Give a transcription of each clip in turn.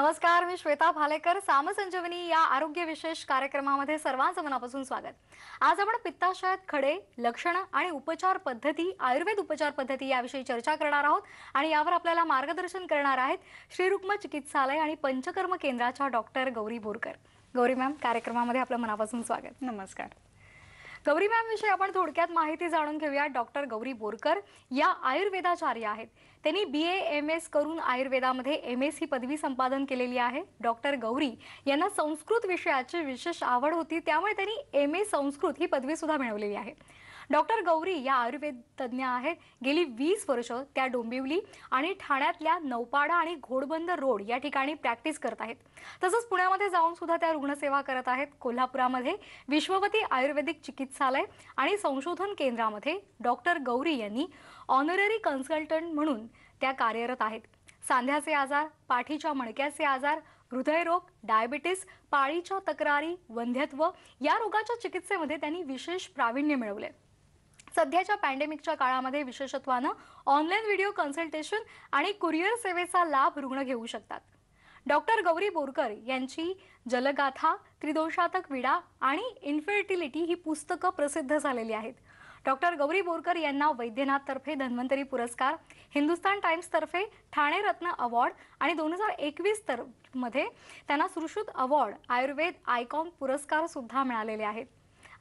नमस्कार, मी श्वेता भालेकर. सामसंजीवनी या आरोग्य विशेष कार्यक्रमामध्ये सर्वांचं मनापासून स्वागत. आज आपण पित्ताशयात खडे, लक्षणं आणि उपचार पद्धती, आयुर्वेद उपचार पद्धती याविषयी चर्चा करणार आहोत आणि यावर आपल्याला मार्गदर्शन करणार आहेत श्रीरुक्म चिकित्सालय आणि पंचकर्म केंद्राच्या डॉक्टर गौरी बोरकर. गौरी मॅम, कार्यक्रमामध्ये आपलं मनापासून स्वागत. नमस्कार. गौरी मॅम विषयी आपण थोडक्यात माहिती जाणून घेऊया. डॉक्टर गौरी बोरकर या आयुर्वेदाचार्य आहेत. त्यांनी BA MS करून आयुर्वेदामध्ये MS ही पदवी संपादन केलेली आहे. डॉक्टर गौरी यांना संस्कृत विषयाची विशेष आवड होती, त्यामुळे त्यांनी MA संस्कृत ही पदवी सुद्धा मिळवलेली आहे. डॉक्टर गौरी या आयुर्वेद तज्ज्ञ आहेत. गेली 20 वर्ष त्या डोंबिवली आणि ठाण्यातल्या नौपाडा आणि घोडबंद रोड या ठिकाणी प्रॅक्टिस करत आहेत. तसंच पुण्यामध्ये जाऊन सुद्धा त्या रुग्णसेवा करत आहेत. कोल्हापुरामध्ये विश्ववती आयुर्वेदिक चिकित्सालय आणि संशोधन केंद्रामध्ये डॉक्टर गौरी यांनी ऑनररी कन्सल्टंट म्हणून त्या कार्यरत आहेत. सांध्याचे आजार, पाठीच्या मणक्याचे आजार, हृदयरोग, डायबिटीस, पाळीच्या तक्रारी, वंध्यत्व या रोगाच्या चिकित्सेमध्ये त्यांनी विशेष प्रावीण्य मिळवले. सध्याच्या पॅन्डेमिकच्या काळामध्ये विशेषत्वानं ऑनलाईन व्हिडिओ कन्सल्टेशन आणि कुरिअर सेवेचा लाभ रुग्ण घेऊ शकतात. डॉक्टर गौरी बोरकर यांची जलगाथा, त्रिदोषातक विडा आणि इन्फर्टिलिटी ही पुस्तकं प्रसिद्ध झालेली आहेत. डॉक्टर गौरी बोरकर यांना वैद्यनाथ तर्फे धन्वंतरी पुरस्कार, हिंदुस्तान टाइम्स तर्फे ठाणे रत्न अवॉर्ड आणि 2021 मध्ये त्यांना सुश्रुत अवॉर्ड, आयुर्वेद आयकॉन पुरस्कार सुद्धा मिळालेले आहेत.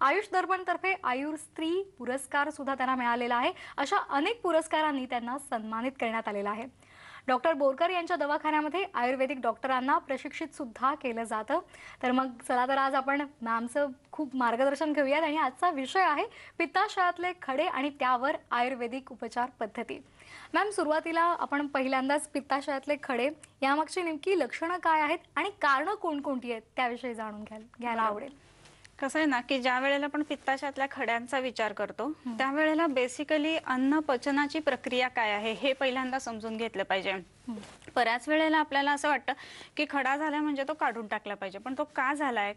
आयुष दर्पण तर्फे आयुर स्त्री पुरस्कार सुद्धा त्यांना मिळालेला आहे. अशा अनेक पुरस्कारांनी त्यांना सन्मानित करण्यात आलेलं आहे. डॉक्टर बोरकर यांच्या दवाखान्यामध्ये आयुर्वेदिक डॉक्टरांना प्रशिक्षित सुद्धा केलं जातं. तर मग चला तर आज आपण मॅमचं खूप मार्गदर्शन घेऊयात आणि आजचा विषय आहे पित्ताशयातले खडे आणि त्यावर आयुर्वेदिक उपचार पद्धती. मॅम, सुरुवातीला आपण पहिल्यांदाच पित्ताशयातले खडे यामागची नेमकी लक्षणं काय आहेत आणि कारणं कोणकोणती आहेत त्याविषयी जाणून घ्यायला आवडेल. कसं आहे ना की ज्या वेळेला आपण पित्ताशयातल्या खड्यांचा विचार करतो त्यावेळेला बेसिकली अन्न पचनाची प्रक्रिया काय आहे हे पहिल्यांदा समजून घेतलं पाहिजे. बऱ्याच वेळेला आपल्याला असं वाटतं की खडा झाला म्हणजे तो काढून टाकला पाहिजे, पण तो का झालाय,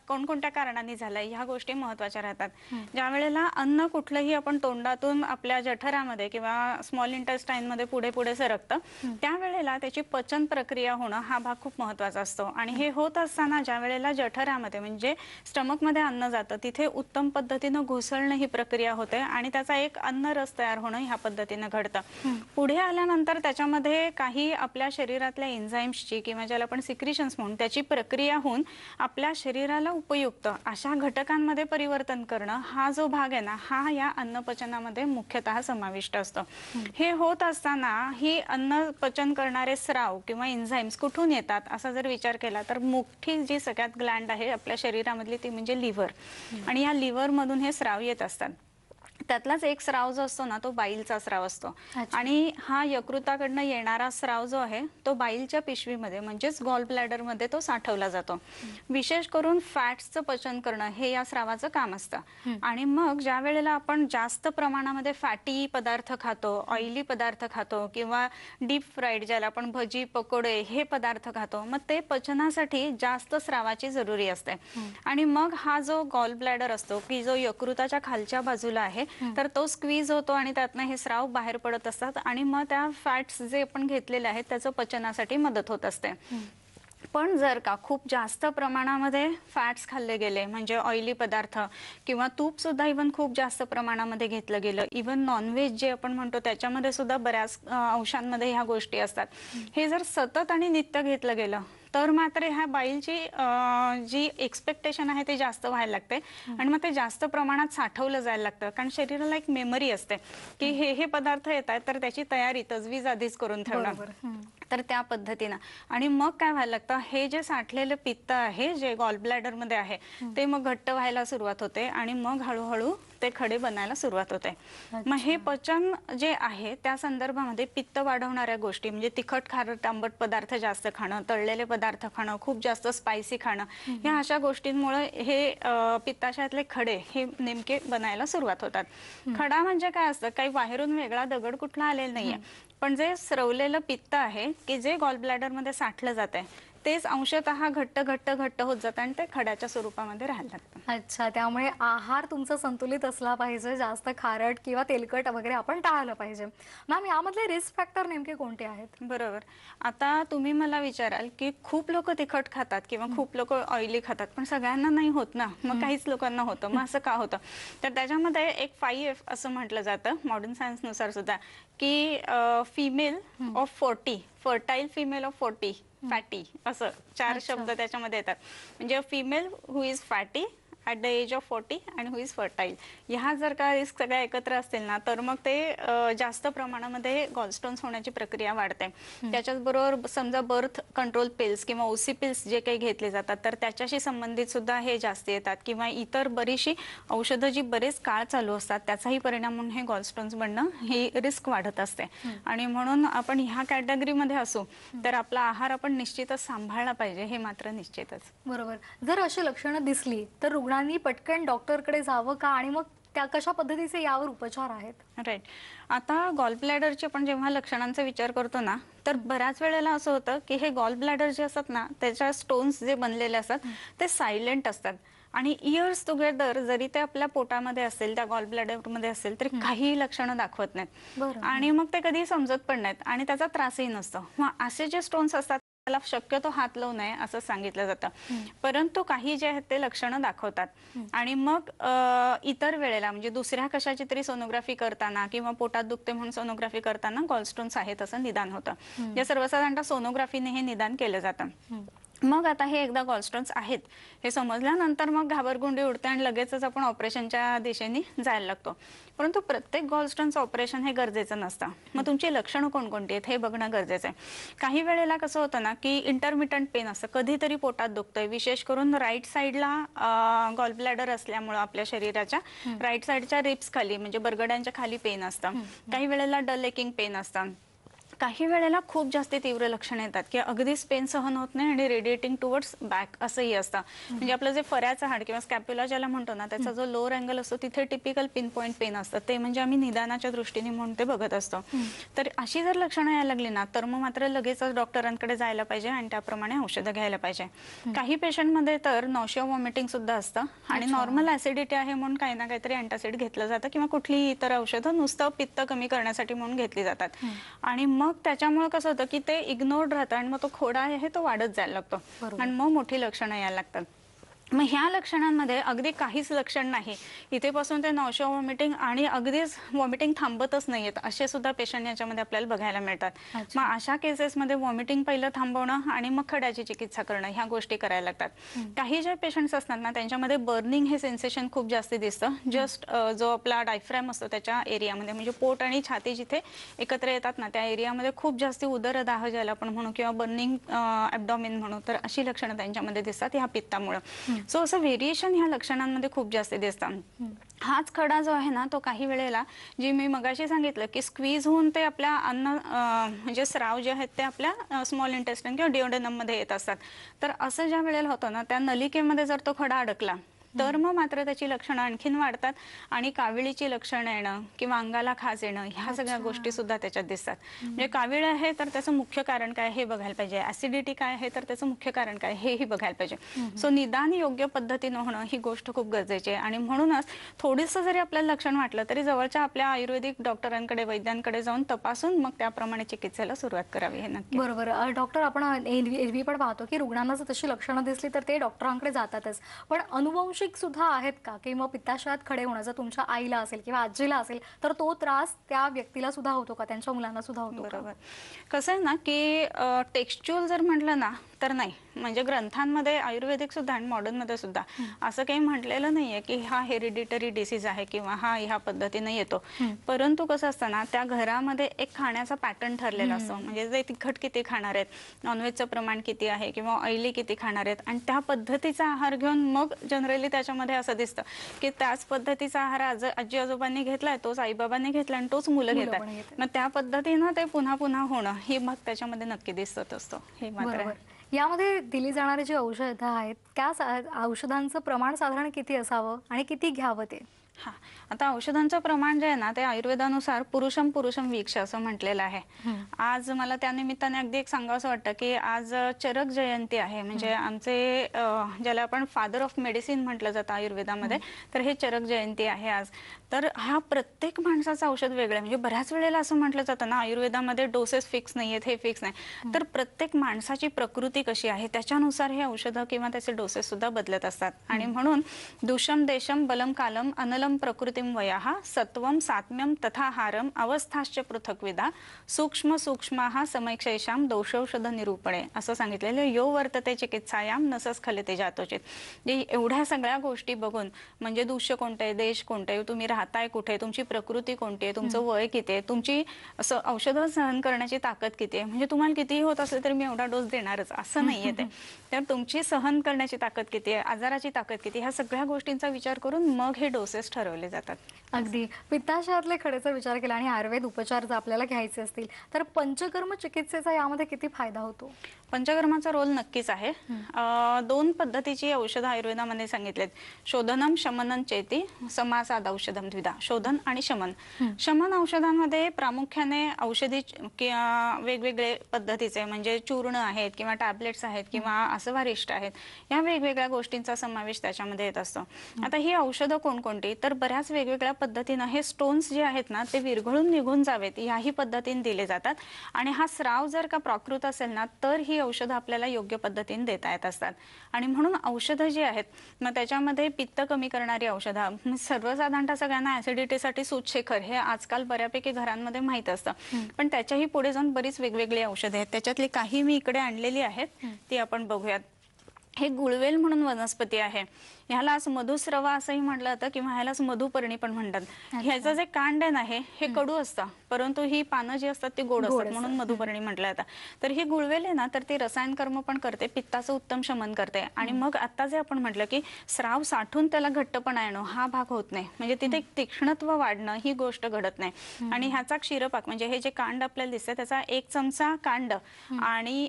कोणकोणत्या कारणांनी झालाय ह्या गोष्टी महत्त्वाच्या राहतात. ज्या वेळेला अन्न कुठलंही आपण तोंडातून आपल्या जठरामध्ये किंवा स्मॉल इंटेस्टाईन मध्ये पुढे पुढे सरकतं त्यावेळेला त्याची पचन प्रक्रिया होणं हा भाग खूप महत्त्वाचा असतो. आणि हे होत असताना ज्या वेळेला जठरामध्ये म्हणजे स्टमक मध्ये अन्न जातं तिथे उत्तम पद्धतीनं घुसळणं ही प्रक्रिया होते आणि त्याचा एक अन्न रस तयार होणं ह्या पद्धतीनं घडतं. पुढे आल्यानंतर त्याच्यामध्ये काही आपल्या शरीरातल्या एन्झाईम्सची किंवा ज्याला आपण सिक्रिशन्स म्हणून त्याची प्रक्रिया होऊन आपल्या शरीराला उपयुक्त अशा घटकांमध्ये परिवर्तन करणं हा जो भाग आहे ना हा या अन्नपचनामध्ये मुख्यतः समाविष्ट असतो. हे होत असताना ही अन्न पचन करणारे स्राव किंवा एन्झाईम्स कुठून येतात असा जर विचार केला तर मोठी जी सगळ्यात ग्लँड आहे आपल्या शरीरामधली ती म्हणजे लिव्हर. आणि या लिव्हर मधून हे स्राव येत असतात. त्यातलाच एक स्राव जो असतो ना तो बाईलचा स्राव असतो. आणि हा यकृताकडनं येणारा स्राव जो आहे तो बाईलच्या पिशवीमध्ये म्हणजेच गॉल ब्लॅडर मध्ये तो साठवला जातो. विशेष करून फॅट्सचं पचन करणं हे या स्रावाचं काम असतं. आणि मग ज्या वेळेला आपण जास्त प्रमाणामध्ये फॅटी पदार्थ खातो, ऑइली पदार्थ खातो किंवा डीप फ्राईड ज्याला आपण भजी पकोडे हे पदार्थ खातो मग ते पचनासाठी जास्त स्रावाची जरुरी असते. आणि मग हा जो गॉल ब्लॅडर असतो की जो यकृताच्या खालच्या बाजूला आहे तर तो स्क्वीज होतो आणि त्यातनं हे स्राव बाहेर पडत असतात आणि मग त्या फॅट्स जे आपण घेतलेले आहेत त्याचं पचनासाठी मदत होत असते. पण जर का खूप जास्त प्रमाणामध्ये फॅट्स खाल्ले गेले म्हणजे ऑइली पदार्थ किंवा तूप सुद्धा इव्हन खूप जास्त प्रमाणामध्ये घेतलं गेलं, इव्हन नॉनव्हेज जे आपण म्हणतो त्याच्यामध्ये सुद्धा बऱ्याच अंशांमध्ये ह्या गोष्टी असतात, हे जर सतत आणि नित्य घेतलं गेलं तर मात्र ह्या बाईलची जी एक्सपेक्टेशन आहे ते जास्त व्हायला लागते आणि मग ते जास्त प्रमाणात साठवलं जायला लागतं. कारण शरीराला एक मेमरी असते की हे पदार्थ येत आहेत तर त्याची तयारी तजवीज आधीच करून ठेवणं. तर त्या पद्धतीनं आणि मग काय व्हायला लागतं हे जे साठलेलं पित्त आहे जे गॉल ब्लॅडर मध्ये आहे ते मग घट्ट व्हायला सुरुवात होते आणि मग हळूहळू ते खडे बनायला सुरुवात होते. मग हे पचन जे आहे त्या संदर्भामध्ये पित्त वाढवणाऱ्या गोष्टी म्हणजे तिखट खारट आंबट पदार्थ जास्त खाणं, तळलेले पदार्थ खाणं, खूप जास्त स्पायसी खाणं ह्या अशा गोष्टींमुळे हे पित्ताशयातले खडे हे नेमके बनायला सुरुवात होतात. खडा म्हणजे काय असतं, काही बाहेरून वेगळा दगड कुठला आलेला नाहीये, पण जे स्रवलेलं पित्त आहे की जे गॉल ब्लॅडर मध्ये साठलं जात आहे तेच अंशतः घट्ट घट्ट घट्ट होत जातं आणि ते खड्याच्या स्वरूपामध्ये राहायला लागतं. अच्छा, त्यामुळे आहार तुमचा संतुलित असला पाहिजे, जास्त खारट किंवा तेलकट वगैरे आपण टाळलं पाहिजे. मॅम, यामधले रिस्क फॅक्टर नेमके कोणते आहेत? बरोबर. आता तुम्ही मला विचाराल, की खूप लोक तिखट खातात किंवा खूप लोक ऑइली खातात, पण सगळ्यांना नाही होत ना. मग काहीच लोकांना होतं. मग असं का होतं? तर त्याच्यामध्ये एक 5F असं म्हटलं जातं मॉडर्न सायन्सनुसार सुद्धा, की female of 40, fertile female of 40 fatty, असं 4 शब्द त्याच्यामध्ये येतात. म्हणजे female who is fatty at the age of 40 आणि हु इज फर्टाईल. ह्या जर का रिस्क सगळ्या एकत्र असतील ना, तर मग ते जास्त प्रमाणामध्ये गॉलस्टोन्स होण्याची प्रक्रिया वाढते. त्याच्याचबरोबर समजा बर्थ कंट्रोल पिल्स किंवा ओसी पिल्स जे काही घेतले जातात, तर त्याच्याशी संबंधित सुद्धा हे जास्त येतात. किंवा इतर बरीचशी औषधं जी बरेच काळ चालू असतात, त्याचाही परिणाम म्हणून हे गॉलस्टोन्स बनणं ही रिस्क वाढत असते. आणि म्हणून आपण ह्या कॅटेगरीमध्ये असू तर आपला आहार आपण निश्चितच सांभाळला पाहिजे, हे मात्र निश्चितच. बरोबर. जर अशी लक्षणं दिसली तर रुग्णांनी पटकन डॉक्टरकडे जावं का, आणि मग त्या कशा पद्धतीचे यावर उपचार आहेत? राईट. आता गॉल ब्लॅडरचे पण जेव्हा लक्षणांचा विचार करतो ना, तर बऱ्याच वेळेला असं होतं की हे गॉल ब्लॅडर जे असतात ना, त्याच्या स्टोन्स जे बनलेले असतात ते सायलेंट असतात. आणि इयर्स टुगेदर जरी ते आपल्या पोटामध्ये असेल, त्या गॉल ब्लॅडरमध्ये असेल, तरी काही लक्षणं दाखवत नाहीत. बरं. आणि मग ते कधी समजत पण नाहीत आणि त्याचा त्रासही नसतो. मग असे जे स्टोन्स असतात त्याला शक्यतो हात लावू नये असं सांगितलं जातं. परंतु काही जे आहेत ते लक्षणं दाखवतात. आणि मग इतर वेळेला म्हणजे दुसऱ्या कशाची तरी सोनोग्राफी करताना किंवा पोटात दुखते म्हणून सोनोग्राफी करताना गॉलस्टोन्स आहेत असं निदान होतं. या सर्वसाधारणतः सोनोग्राफीने हे निदान केलं जातं. मग आता हे एकदा गॉलस्टोन्स आहेत हे समजल्यानंतर मग घाबरगुंडी उडते आणि लगेचच आपण ऑपरेशनच्या दिशेने जायला लागतो. परंतु प्रत्येक गॉलस्टोनचं ऑपरेशन हे गरजेचं नसतं. मग तुमची लक्षणं कोणकोणती आहेत हे बघणं गरजेचं आहे. काही वेळेला कसं होतं ना, की इंटरमिटंट पेन असतं, कधीतरी पोटात दुखतंय, विशेष करून राईट साईडला गॉल ब्लॅडर असल्यामुळं आपल्या शरीराच्या राईट साईडच्या रिब्स खाली म्हणजे बरगड्यांच्या खाली पेन असतं. काही वेळेला डल एकिंग पेन असतं. काही वेळेला खूप जास्त तीव्र लक्षणं येतात की अगदीच पेन सहन होत नाही आणि रेडिएटिंग टुवर्ड्स बॅक असंही असतं. म्हणजे आपलं जे फऱ्याचं हाड किंवा स्कॅप्युला ज्याला म्हणतो ना, त्याचा जो लोअर अँगल असतो तिथे टिपिकल पिन पॉईंट पेन असतं. ते म्हणजे आम्ही निदानाच्या दृष्टीने म्हणून ते बघत असतो. तर अशी जर लक्षणं यायला लागली ना, तर मग मात्र लगेचच डॉक्टरांकडे जायला पाहिजे आणि त्याप्रमाणे औषधं घ्यायला पाहिजे. काही पेशंटमध्ये तर नॉशिया वॉमिटिंग सुद्धा असतं आणि नॉर्मल ऍसिडिटी आहे म्हणून काही ना काहीतरी अँटासिड घेतलं जातं किंवा कुठलीही इतर औषधं नुसतं पित्त कमी करण्यासाठी म्हणून घेतली जातात. आणि मग त्याच्यामुळे कसं होतं की ते इग्नोर्ड राहतं आणि मग तो खोडा आहे तो वाढत जायला लागतो आणि मग मोठी लक्षणं यायला लागतात. मग ह्या लक्षणांमध्ये अगदी काहीच लक्षण नाही, इथेपासून ते नॉशिया वॉमिटिंग आणि अगदीच वॉमिटिंग थांबतच नाहीयेत असे सुद्धा पेशंट याच्यामध्ये आपल्याला बघायला मिळतात. मग अशा केसेसमध्ये वॉमिटिंग पहिलं थांबवणं आणि मग खड्याची चिकित्सा करणं ह्या गोष्टी करायला लागतात. काही जे पेशंट्स असतात ना, त्यांच्यामध्ये बर्निंग हे सेन्सेशन खूप जास्त दिसतं. जस्ट जो आपला डायफ्रॅम असतो त्याच्या एरियामध्ये, म्हणजे पोट आणि छाती जिथे एकत्र येतात ना, त्या एरियामध्ये खूप जास्त उदरदाह ज्याला आपण म्हणू किंवा बर्निंग ॲब्डॉमिन म्हणू, तर अशी लक्षणं त्यांच्यामध्ये दिसतात ह्या पित्तामुळे. सो असं व्हेरिएशन ह्या लक्षणांमध्ये खूप जास्त दिसतात. हाच खडा जो आहे ना, तो काही वेळेला जी मी मगाशी सांगितलं की स्क्वीज होऊन ते आपल्या अन्न म्हणजे स्राव जे आहेत ते आपल्या स्मॉल इंटेस्टाइन किंवा डिओडेनम मध्ये येत असतात. तर असं ज्या वेळेला होतं ना, त्या नलिकेमध्ये जर तो खडा अडकला तर मग मात्र त्याची लक्षणं आणखीन वाढतात आणि काविळीची लक्षणं येणं किंवा अंगाला खाज येणं ह्या सगळ्या गोष्टी सुद्धा त्याच्यात दिसतात. म्हणजे कावीळ आहे तर त्याचं मुख्य कारण काय हे बघायला पाहिजे, ऍसिडिटी काय आहे तर त्याचं मुख्य कारण काय हेही बघायला पाहिजे. सो निदान योग्य पद्धतीनं होणं ही गोष्ट खूप गरजेची आहे. आणि म्हणूनच थोडंसं जरी आपल्याला लक्षण वाटलं तरी जवळच्या आपल्या आयुर्वेदिक डॉक्टरांकडे वैद्यांकडे जाऊन तपासून मग त्याप्रमाणे चिकित्सेला सुरुवात करावी हे नक्की. बरोबर. डॉक्टर, आपण एरवी पण पाहतो की रुग्णांना जर तशी लक्षणं दिसली तर ते डॉक्टरांकडे जातातच. पण अनुवंशिक सुद्धा आहेत का की मग पित्ताशयात खडे होणं जर तुमच्या आईला असेल किंवा आजीला असेल तर तो त्रास त्या व्यक्तीला सुद्धा होतो का, त्यांच्या मुलांना सुद्धा होतो? बरोबर. कसं आहे ना की टेक्स्च्युअल जर म्हटलं ना तर नाही, म्हणजे ग्रंथांमध्ये आयुर्वेदिक सुद्धा आणि मॉडर्न मध्ये सुद्धा असं काही म्हटलेलं नाहीये की हा हेरिडिटरी डिसीज आहे किंवा हा ह्या पद्धतीने येतो. परंतु कसं असतं ना, त्या घरामध्ये एक खाण्याचा पॅटर्न ठरलेला असतो. म्हणजे ते तिखट किती खाणार आहेत, नॉनव्हेजचं प्रमाण किती आहे किंवा ऑइली किती खाणार आहेत आणि त्या पद्धतीचा आहार घेऊन मग जनरली त्याच्यामध्ये असं दिसतं की त्याच पद्धतीचा आहार आजी आजोबांनी घेतलाय, तोच आईबाबांनी घेतला आणि तोच मुलं घेतात. मग त्या पद्धतीनं ते पुन्हा पुन्हा होणं हे मग त्याच्यामध्ये नक्की दिसत असतं हे मात्र. यामध्ये दिली जाणारी जी औषधं आहेत त्या औषधांचं प्रमाण साधारण किती असावं आणि किती घ्यावं ते? हा, आता औषधांचं प्रमाण जे आहे ना ते आयुर्वेदानुसार पुरुषम पुरुषम वीक्ष असं म्हटलेलं आहे. आज मला त्या निमित्ताने अगदी एक सांगावंसं वाटतं की आज चरक जयंती आहे. म्हणजे आमचे ज्याला आपण फादर ऑफ मेडिसिन म्हटलं जातं आयुर्वेदामध्ये, तर हे चरक जयंती आहे आज. तर हा प्रत्येक माणसाचं औषध वेगळं आहे. म्हणजे बऱ्याच वेळेला असं म्हटलं जातं ना आयुर्वेदामध्ये डोसेस फिक्स नाहीयेत, हे फिक्स नाही. तर प्रत्येक माणसाची प्रकृती कशी आहे त्याच्यानुसार हे औषधं किंवा त्याचे डोसेस सुद्धा बदलत असतात. आणि म्हणून दुषम देशम बलम कालम अनलम प्रकृतिम वयाः सत्वम सात्म्यम तथा हारम अवस्थाश्च पृथक्विदा सूक्ष्म सूक्ष्माः समैक्षैषाम दोषौषध निरूपणे असं सांगितलेलं. यो वर्तते चिकित्सायाम नसस खलते जातोचित. एवढ्या सगळ्या गोष्टी बघून म्हणजे दूष्य कोणते, देश कोणते, तुम्ही राहताय कुठे, तुमची प्रकृती कोणती आहे, तुमचं वय किती आहे, तुमची असं औषधं सहन करण्याची ताकद किती आहे. म्हणजे तुम्हाला कितीही होत असले तरी मी एवढा डोस देणारच असं नाहीये ते. तर तुमची सहन करण्याची ताकद किती आहे, आजाराची ताकद किती, ह्या सगळ्या गोष्टींचा विचार करून मग हे डोसेस ठरवले जातात. अगदी पित्ताशयातले खडेचा विचार केला आणि आयुर्वेद उपचार जर आपल्याला घ्यायचे असतील तर पंचकर्म चिकित्सेचा यामध्ये किती फायदा होतो? पंचकर्माचा रोल नक्कीच आहे. दोन पद्धतीची औषधं आयुर्वेदामध्ये सांगितलेत. शोधनम शमनम चेती समासाद औषधम द्विधा. शोधन आणि शमन. शमन औषधांमध्ये प्रामुख्याने औषधी वेगवेगळे पद्धतीचे म्हणजे चूर्ण आहेत किंवा टॅबलेट्स आहेत किंवा असवारिष्ट आहेत, या वेगवेगळ्या गोष्टींचा समावेश त्याच्यामध्ये येत असतो. आता ही औषधं कोणकोणती, तर बऱ्याच वेगवेगळ्या पद्धतीनं हे स्टोन्स जे आहेत ना ते विरघळून निघून जावेत याही पद्धतीने दिले जातात. आणि हा स्राव जर का प्राकृत असेल ना तर ही औषधं आपल्याला योग्य पद्धतीने देता येत असतात. आणि म्हणून औषधं जी आहेत मग त्याच्यामध्ये पित्त कमी करणारी औषधं, सर्वसाधारणतः सगळ्यांना ऍसिडिटीसाठी सूतशेखर हे आजकाल बऱ्यापैकी घरांमध्ये माहीत असतं. पण त्याच्याही पुढे जाऊन बरीच वेगवेगळी औषधं आहेत. त्याच्यातली काही मी इकडे आणलेली आहेत ती आपण बघूयात. हे गुळवेल म्हणून वनस्पती आहे. ह्यालाच मधुस्रवा असंही म्हटलं जातं किंवा ह्यालाच मधुपर्णी पण म्हणतात. ह्याचं जे कांड आहे हे कडू असतं, परंतु ही पानं जी असतात ती गोड असतात म्हणून मधुपर्णी म्हटलं जातं. तर ही गुळवेल आहे ना तर ती रसायन कर्म पण करते, पित्ताचं उत्तम शमन करते. आणि मग आता जे आपण म्हटलं की स्राव साठून त्याला घट्टपणा येणं हा भाग होत नाही, म्हणजे तिथे तीक्ष्णत्व वाढणं ही गोष्ट घडत नाही. आणि ह्याचा क्षीरपाक म्हणजे हे जे कांड आपल्याला दिसतंय त्याचा 1 चमचा कांड आणि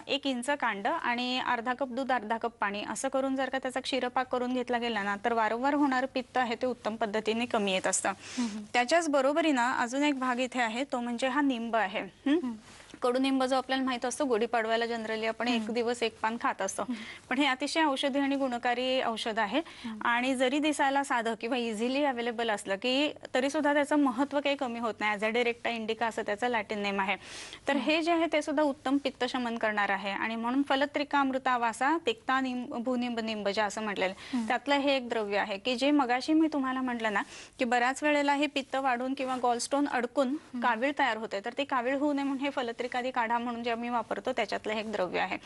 1 इंच कांड आणि अर्धा कप दूध अर्धा कप पाणी असं करून जर का त्याचा क्षीरपाक करून घेतला गेला ना तर वारंवार होणारं पित्त आहे ते उत्तम पद्धतीने कमी येत असतं. त्याच्याच बरोबरीनं अजून एक भाग इथे आहे तो म्हणजे हा निंब आहे. कडुनिंब जो आपल्याला माहित असतो गुढीपाडव्याला जनरली आपण 1 दिवस 1 पान खात असतो, पण हे अतिशय औषधी आणि गुणकारी औषध आहे. आणि जरी दिसायला साधं किंवा इझिली अवेलेबल असलं की तरी सुद्धा त्याचं महत्व काही कमी होत नाही. ॲज अ डिरेक्टा इंडिका असं त्याचं लॅटिन नेम आहे. तर हे जे आहे ते सुद्धा उत्तम पित्त शमन करणार आहे. आणि म्हणून फलत्रिका अमृतावासा तिक्ता भूनिंब निंबज असं म्हटलेलं त्यातलं हे एक द्रव्य आहे की जे मगाशी मी तुम्हाला म्हटलं ना की बऱ्याच वेळेला हे पित्त वाढून किंवा गॉलस्टोन अडकून कावीळ तयार होते, तर ते कावीळ होऊ नये म्हणून हे फलत्रिका काढा म्हणून जे आम्ही वापरतो त्याच्यातलं एक द्रव्य आहे.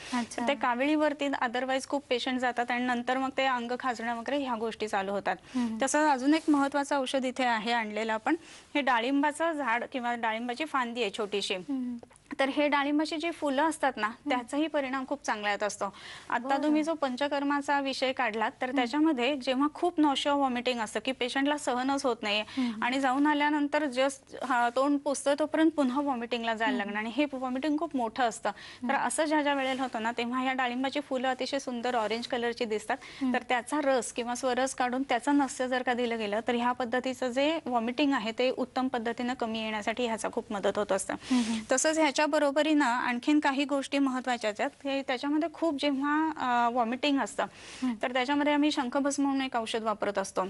ते काविळीवरती अदरवाईज खूप पेशंट जातात आणि नंतर मग ते अंग खाजणं वगैरे ह्या गोष्टी चालू होतात. तसं अजून एक महत्वाचं औषध इथे आहे आणलेलं आपण. हे डाळिंबाचं झाड किंवा डाळिंबाची फांदी आहे छोटीशी. तर हे डाळिंबाची जी फुलं असतात ना त्याचाही परिणाम खूप चांगला येत असतो. आता तुम्ही जो पंचकर्माचा विषय काढलात तर त्याच्यामध्ये जेव्हा खूप नॉशिया व्हॉमिटिंग असतं की पेशंटला सहनच होत नाहीये आणि जाऊन आल्यानंतर जस्ट तोंड पुसतं तोपर्यंत पुन्हा व्हॉमिटिंगला जायला लागणार आणि हे व्हॉमिटिंग खूप मोठं असतं. तर असं ज्या ज्या वेळेला होतं ना तेव्हा या डाळिंबाची फुलं अतिशय सुंदर ऑरेंज कलरची दिसतात. तर त्याचा रस किंवा स्वरस काढून त्याचं नस्य जर का दिलं गेलं तर ह्या पद्धतीचं जे व्हॉमिटिंग आहे ते उत्तम पद्धतीनं कमी येण्यासाठी ह्याचा खूप मदत होत असतं. तसंच ह्याच्या बरोबरीनं आणखीन काही गोष्टी महत्त्वाच्या आहेत. त्याच्यामध्ये खूप जेव्हा व्हॉमिटिंग असतं तर त्याच्यामध्ये आम्ही शंखभस्म म्हणून एक औषध वापरत असतो.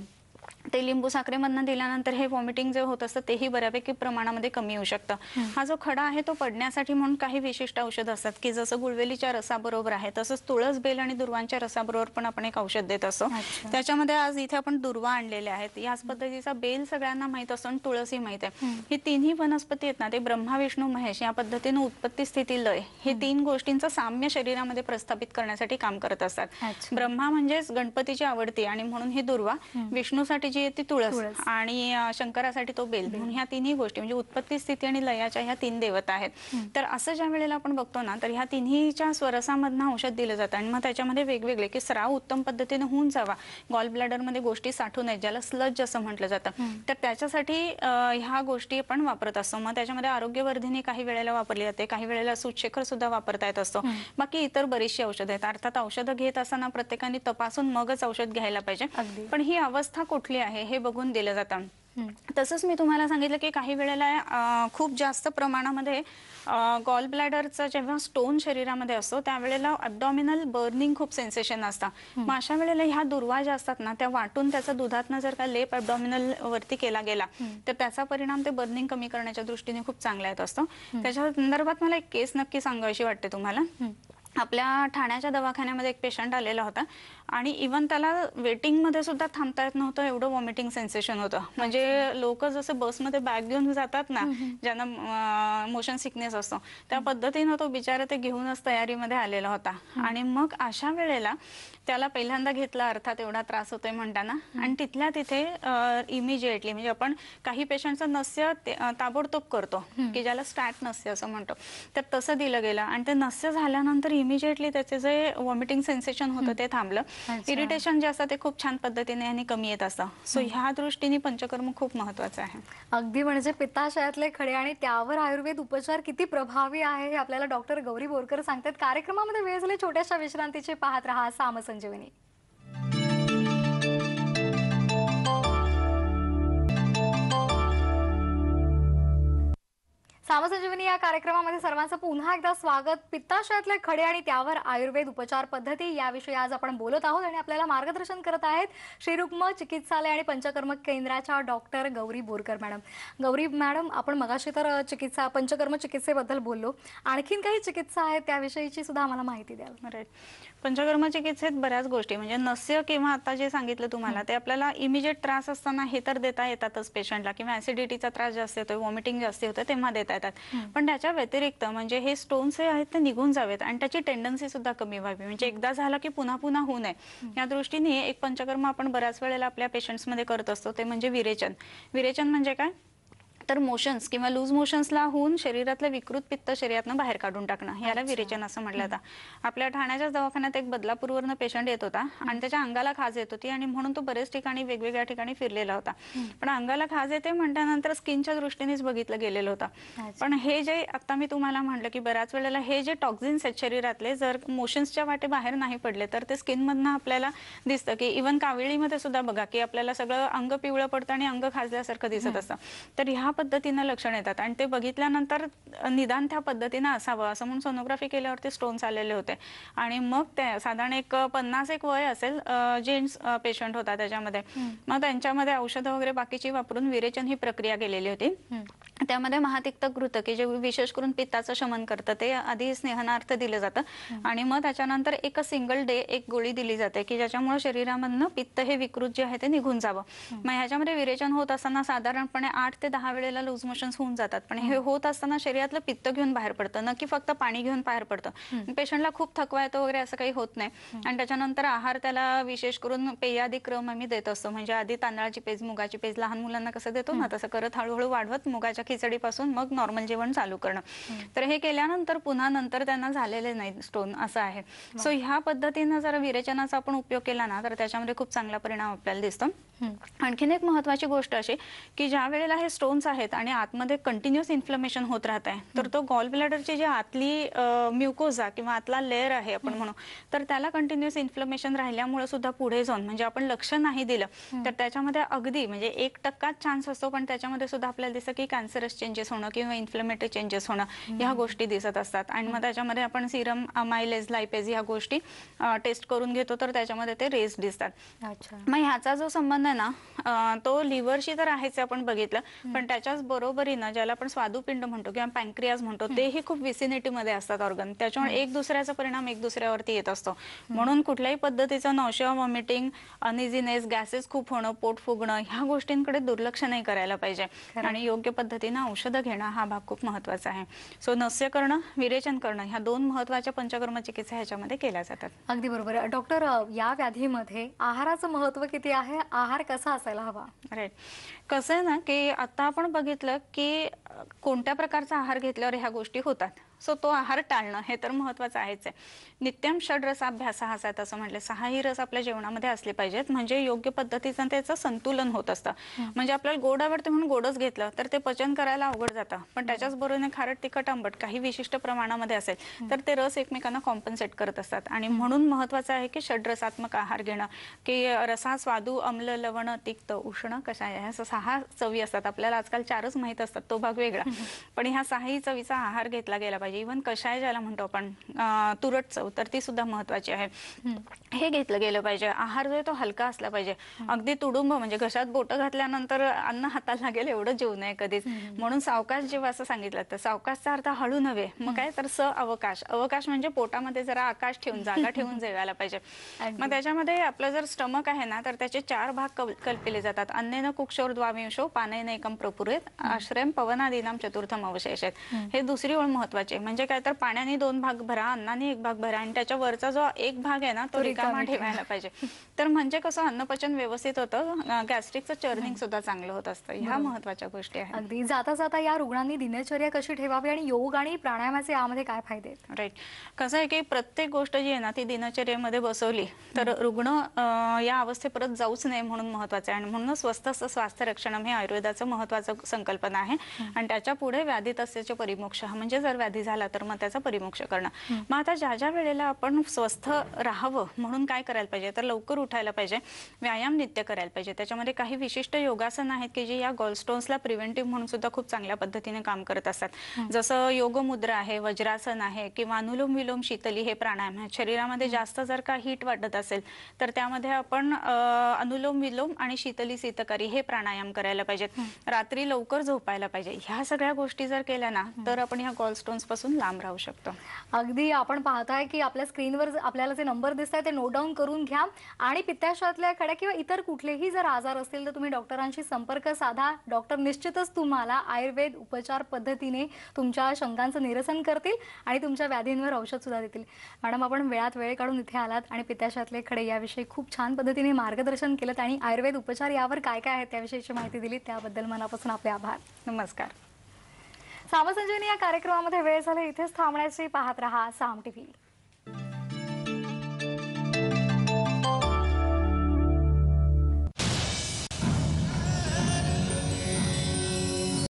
ते लिंबू साखरेमधनं दिल्यानंतर हे व्हॉमिटिंग जे होत असतं तेही बऱ्यापैकी प्रमाणामध्ये कमी होऊ शकतं. हा जो खडा आहे तो पडण्यासाठी म्हणून काही विशिष्ट औषध असतात की जसं गुळवेलीच्या रसाबरोबर आहे तसंच तुळस बेल आणि दुर्वांच्या रसाबरोबर पण आपण एक औषध देत असतो. त्याच्यामध्ये आज इथे आपण दुर्वा आणलेले आहेत. याच पद्धतीचा बेल सगळ्यांना माहित असतो आणि तुळसही माहित आहे. हे तिन्ही वनस्पती आहेत ना ते ब्रह्मा विष्णू महेश या पद्धतीने उत्पत्ती स्थिती लय हे 3 गोष्टींचं साम्य शरीरामध्ये प्रस्थापित करण्यासाठी काम करत असतात. ब्रह्मा म्हणजेच गणपतीची आवडती आणि म्हणून ही दुर्वा, विष्णूसाठी जी ती तुळस आणि शंकरासाठी तो बेल म्हणून ह्या तिन्ही गोष्टी म्हणजे उत्पत्ती स्थिती आणि लयाच्या ह्या 3 देवता आहेत. तर असं ज्या वेळेला आपण बघतो ना तर ह्या तिन्हीच्या स्वरसामधनं औषध दिलं जातं आणि मग त्याच्यामध्ये वेगवेगळे की स्राव उत्तम पद्धतीने होऊन जावा, गॉल ब्लॅडर मध्ये गोष्टी साठू नयेत ज्याला स्लज असं म्हटलं जातं, तर त्याच्यासाठी ह्या गोष्टी आपण वापरत असतो. मग त्याच्यामध्ये आरोग्यवर्धिनी काही वेळेला वापरली जाते, काही वेळेला सूतशेखर सुद्धा वापरता येत असतो. बाकी इतर बरीचशी औषधं आहेत. अर्थात औषधं घेत असताना प्रत्येकाने तपासून मगच औषध घ्यायला पाहिजे. पण ही अवस्था कुठे कुठली आहे हे बघून दिलं जातं. हं. तसंच मी तुम्हाला सांगितलं की काही वेळेला खूप जास्त प्रमाणामध्ये गॉल ब्लॅडरचा जेव्हा स्टोन शरीरामध्ये असतो त्यावेळेला ॲब्डॉमिनल बर्निंग खूप सेन्सेशन असतं. मग अशा वेळेला ह्या दुर्वा ज्या असतात ना त्या वाटून त्याचा दुधातनं जर का लेप ॲब्डॉमिनल वरती केला गेला तर त्याचा परिणाम ते बर्निंग कमी करण्याच्या दृष्टीने खूप चांगला येत असतो. त्याच्या संदर्भात मला एक केस नक्की सांगावीशी वाटते तुम्हाला. आपल्या ठाण्याच्या दवाखान्यामध्ये एक पेशंट आलेला होता आणि इवन त्याला वेटिंगमध्ये सुद्धा थांबता येत नव्हतं, एवढं वॉमिटिंग सेन्सेशन होतं. म्हणजे लोक जसं बसमध्ये बॅग घेऊन जातात ना ज्यांना मोशन सिकनेस असतो त्या पद्धतीनं तो बिचारा ते घेऊनच तयारीमध्ये आलेला होता. आणि मग अशा वेळेला त्याला पहिल्यांदा घेतलं, अर्थात एवढा त्रास होतोय म्हणताना, आणि तिथल्या तिथे इमिजिएटली म्हणजे आपण काही पेशंटचं नस्य ताबडतोब करतो की ज्याला स्टॅट नस्य असं म्हणतो, तर तसं दिलं गेलं आणि ते नस्य झाल्यानंतर इमिजिएटली त्याचे जे वॉमिटिंग सेन्सेशन होतं ते थांबलं. इरिटेशन जे असतं ते खूप छान पद्धतीने आणि कमी येत असतं. सो ह्या दृष्टीने पंचकर्म खूप महत्वाचं आहे. अगदी म्हणजे पित्ताशयातले खडे आणि त्यावर आयुर्वेद उपचार किती प्रभावी आहे हे आपल्याला डॉक्टर गौरी बोरकर सांगतात. कार्यक्रमामध्ये वेळ झाली छोट्याशा विश्रांतीची. पाहत रहा सामसंजीवनी. सामसंजीवनी या कार्यक्रमामध्ये सर्वांचं पुन्हा एकदा स्वागत. पित्ताशयातले खडे आणि त्यावर आयुर्वेद उपचार पद्धती याविषयी आज आपण बोलत आहोत आणि आपल्याला मार्गदर्शन करत आहेत श्रीरुक्म चिकित्सालय आणि पंचकर्म केंद्राच्या doctor Gauri Borkar madam. Gauri madam, आपण मगाशी तर पंचकर्म चिकित्सेबद्दल बोललो, आणखीन काही चिकित्सा आहेत त्याविषयीची सुद्धा आम्हाला माहिती द्याल. राईट. पंचकर्म चिकित्सेत बऱ्याच गोष्टी म्हणजे नस्य किंवा आता जे सांगितलं तुम्हाला ते आपल्याला इमिजिएट त्रास असताना हे तर देता येतातच पेशंटला, किंवा ऍसिडिटीचा त्रास जास्त येतोय, वॉमिटिंग जास्त होतं तेव्हा देता येतात. पण त्याच्या व्यतिरिक्त म्हणजे हे स्टोन्स जे आहेत ते निघून जावेत आणि त्याची टेंडन्सी सुद्धा कमी व्हावी, म्हणजे एकदा झाला की पुन्हा पुन्हा होऊ नये या दृष्टीने एक पंचकर्म आपण बऱ्याच वेळेला आपल्या पेशंट्समध्ये करत असतो, ते म्हणजे विरेचन. विरेचन म्हणजे काय तर मोशन्स किंवा लूज मोशन्सला होऊन शरीरातलं विकृत पित्त शरीरातनं बाहेर काढून टाकणं, याला विरेचन असं म्हटलं जातं. आपल्या ठाण्याच्याच दवाखान्यात एक बदलापूरवरनं पेशंट येत होता आणि त्याच्या अंगाला खाज येत होती आणि म्हणून तो बरेच ठिकाणी वेगवेगळ्या ठिकाणी फिरलेला होता. पण अंगाला खाज येते म्हटल्यानंतर स्किनच्या दृष्टीनेच बघितलं गेलेलं होतं. पण हे जे आता मी तुम्हाला म्हटलं की बऱ्याच वेळेला हे जे टॉक्झिन्स आहेत शरीरातले जर मोशन्सच्या वाटे बाहेर नाही पडले तर ते स्किनमधनं आपल्याला दिसतं की इव्हन काविळीमध्ये सुद्धा बघा की आपल्याला सगळं अंग पिवळं पडतं आणि अंग खाजल्यासारखं दिसत असतं. तर ह्या पद्धतीनं लक्षण येतात आणि ते बघितल्यानंतर निदान त्या पद्धतीनं असावं असं म्हणून सोनोग्राफी केल्यावरती स्टोन्स आलेले होते. आणि मग ते साधारण एक 50 वय असेल, जेंट्स पेशंट होता त्याच्यामध्ये. मग त्यांच्यामध्ये औषधं वगैरे बाकीची वापरून विरेचन ही प्रक्रिया केलेली होती. त्यामध्ये महातिक्त घृत की जे विशेष करून पित्ताचं शमन करतं ते आधी स्नेहनार्थ दिलं जातं आणि मग त्याच्यानंतर एक सिंगल डे एक गोळी दिली जाते की ज्याच्यामुळे शरीरामधनं पित्त हे विकृत जे आहे ते निघून जावं. मग ह्याच्यामध्ये विरेचन होत असताना साधारणपणे 8 ते 10 वेळेला लूज मोशन्स होऊन जातात. पण हे होत असताना शरीरातलं पित्त घेऊन बाहेर पडतं, न की फक्त पाणी घेऊन बाहेर पडतं. पेशंटला खूप थकवा येतो वगैरे असं काही होत नाही. आणि त्याच्यानंतर आहार त्याला विशेष करून पेयादी क्रम आम्ही देत असतो, म्हणजे आधी तांदळाची पेज, मुगाची पेज लहान मुलांना कसं देतो ना तसं करत हळूहळू वाढवत मुगाच्या खिचडीपासून मग नॉर्मल जेवण चालू करणं. तर हे केल्यानंतर पुन्हा नंतर त्यांना झालेले नाही स्टोन असं आहे. सो ह्या पद्धतीनं जर विरेचनाचा आपण उपयोग केला ना तर त्याच्यामध्ये खूप चांगला परिणाम आपल्याला दिसतो. आणखीन एक महत्वाची गोष्ट अशी की ज्या वेळेला हे स्टोन्स आहेत आणि आतमध्ये कंटिन्युअस इन्फ्लमेशन होत राहत आहे तर तो गॉल ब्लॅडरची जी आतली म्युकोजा किंवा आतला लेअर आहे आपण म्हणू, तर त्याला कंटिन्युअस इन्फ्लमेशन राहिल्यामुळे सुद्धा पुढे जाऊन म्हणजे आपण लक्ष नाही दिलं तर त्याच्यामध्ये अगदी म्हणजे 1% चान्स असतो, पण त्याच्यामध्ये सुद्धा आपल्याला दिसतं की कॅन्सरस चेंजेस होणं किंवा इन्फ्लमेटरी चेंजेस होणं ह्या गोष्टी दिसत असतात. आणि मग त्याच्यामध्ये आपण सिरम अमायलेज लायपेज ह्या गोष्टी टेस्ट करून घेतो तर त्याच्यामध्ये ते रेस दिसतात. मग ह्याचा जो संबंध आहे ना तो लिव्हरशी तर आहेच आपण बघितलं, पण त्याच्याच बरोबरीनं ज्याला आपण स्वादुपिंड म्हणतो किंवा पॅन्क्रियाज म्हणतो तेही खूप विसिनिटीमध्ये असतात ऑर्गन, त्याच्यामुळे एक दुसऱ्याचा परिणाम एक दुसऱ्यावरती येत असतो. म्हणून कुठल्याही पद्धतीचं नॉशिया, वॉमिटिंग, अनइझीनेस, गॅसेस खूप होणं, पोट फुगणं ह्या गोष्टींकडे दुर्लक्ष नाही करायला पाहिजे आणि योग्य पद्धतीनं औषधं घेणं हा भाग खूप महत्वाचा आहे. सो नस्य करणं, विरेचन करणं ह्या 2 महत्वाच्या पंचकर्म चिकित्सा ह्याच्यामध्ये केल्या जातात. अगदी बरोबर. डॉक्टर, या व्याधीमध्ये आहाराचं महत्व किती आहे? आहार कसा असायला हवा? राईट. कसं आहे ना की आता आपण बघितलं की कोणत्या प्रकारचा आहार घेतल्यावर ह्या गोष्टी होतात. सो तो आहार टाळणं हे तर महत्त्वाचं आहेच आहे. नित्यम षड्रसाभ्यास हाच असं म्हटलं, 6ही रस आपल्या जेवणामध्ये असले पाहिजेत, म्हणजे योग्य पद्धतीचं त्याचं संतुलन होत असतं. म्हणजे आपल्याला गोड आवडते म्हणून गोडच घेतलं तर ते पचन करायला अवघड जातं, पण त्याच्याच बरोबरीने खारट तिखट आंबट काही विशिष्ट प्रमाणामध्ये असेल तर ते रस एकमेकांना कॉम्पन्सेट करत असतात. आणि म्हणून महत्त्वाचं आहे की षड्रसात्मक आहार घेणं, की रसा स्वादू अम्ल लवण तिक्त उष्ण कषाय, ह्या 6 चवी असतात. आपल्याला आजकाल 4च माहित असतात, तो भाग वेगळा, पण ह्या 6ही चवीचा आहार घेतला गेला पाहिजे. इव्हन कषाय ज्याला म्हणतो आपण, तुरट चव, तर ती सुद्धा महत्त्वाची आहे. हे घेतलं गेलं पाहिजे. आहार जो आहे तो हलका असला पाहिजे. अगदी तुडुंब म्हणजे घशात बोटं घातल्यानंतर अन्न हाताला लागेल एवढं जेवू नये कधीच. म्हणून सावकाश जेव्हा असं सांगितलं, तर सावकाशचा अर्थ हळू नव्हे, मग काय तर अवकाश. अवकाश म्हणजे पोटामध्ये जरा आकाश ठेवून, जागा ठेवून जेवायला पाहिजे. मग त्याच्यामध्ये आपलं जर स्टमक आहे ना, तर त्याचे 4 भाग कल्पिले जातात. अन्नेन कुक्षोर द्वाविंशो पानेन एकम प्रपुरेत आश्रयम पवनादीनाम चतुर्थम अवशेषेत. हे दुसरी ओळ महत्वाची, म्हणजे काय तर पाण्याने 2 भाग भरा, अन्नाने 1 भाग भरा, आणि त्याच्या वरचा जो 1 भाग आहे ना तो रिकामा ठेवायला पाहिजे. तर म्हणजे कसं अन्नपचन व्यवस्थित होतं, गॅस्ट्रिकचं चर्निंग सुद्धा चांगलं होत असतं. ह्या महत्वाच्या गोष्टी आहेत. अगदी जाता जाता या रुग्णांनी दिनचर्या कशी ठेवावी आणि योग आणि प्राणायामाचे यामध्ये काय फायदे आहेत? राईट. कसं आहे की प्रत्येक गोष्ट जी आहे ना ती दिनचर्येमध्ये बसवली तर रुग्ण या अवस्थेपर्यंत जाऊच नये म्हणून महत्वाचं आहे. आणि म्हणूनच स्वस्थ स्वास्थ्य रक्षणम हे आयुर्वेदाचं महत्वाचं संकल्पना आहे. आणि त्याच्या पुढे व्याधी तस्यचे परिमोक्ष, म्हणजे जर व्याधी झाला तर मग त्याचा परिमोक्ष करणं. मग आता ज्या वेळेला आपण स्वस्थ राहावं म्हणून काय करायला पाहिजे, तर लवकर उठायला पाहिजे, व्यायाम नित्य करायला पाहिजे. त्याच्यामध्ये काही विशिष्ट योगासन आहेत की जे या गॉलस्टोन्सला प्रिव्हेंटिव्ह म्हणून सुद्धा खूप चांगल्या पद्धतीने काम करत असतात. जसं योगमुद्रा आहे, वज्रासन आहे, किंवा अनुलोम विलोम शीतली हे प्राणायाम आहे. शरीरामध्ये जास्त जर का हीट वाटत असेल तर त्यामध्ये आपण अनुलोम विलोम आणि शीतली शीतकारी हे प्राणायाम करायला पाहिजेत. रात्री लवकर झोपायला पाहिजे. ह्या सगळ्या गोष्टी जर केल्या ना तर आपण ह्या गॉलस्टोन्स पासून लांब राहू शकतो. अगदी आपण पाहताय की आपल्या स्क्रीनवर आपल्याला जे नंबर दिसत आहेत ते नोट डाऊन करून घ्या. आणि पित्ताशयातल्या खड्या किंवा इतर कुठलेही जर आजार असतील तर तुम्ही डॉक्टरांशी संपर्क साधा. डॉक्टर निश्चितच तुम्हाला आयुर्वेद उपचार पद्धतीने तुमच्या शंकांचं निरसन करतील आणि तुमच्या व्याधींवर औषध सुद्धा देतील. मॅडम, आपण वेळात वेळ काढून इथे आलात आणि पित्ताशयातले खडे याविषयी खूप छान पद्धतीने मार्गदर्शन केलं आणि आयुर्वेद उपचार यावर काय काय आहे त्याविषयीची माहिती दिली, त्याबद्दल मनापासून आपले आभार. नमस्कार. सामसंजीवनी या कार्यक्रमामध्ये वेळ झाला इथेच थांबण्याची. पाहत रहा साम टीव्ही.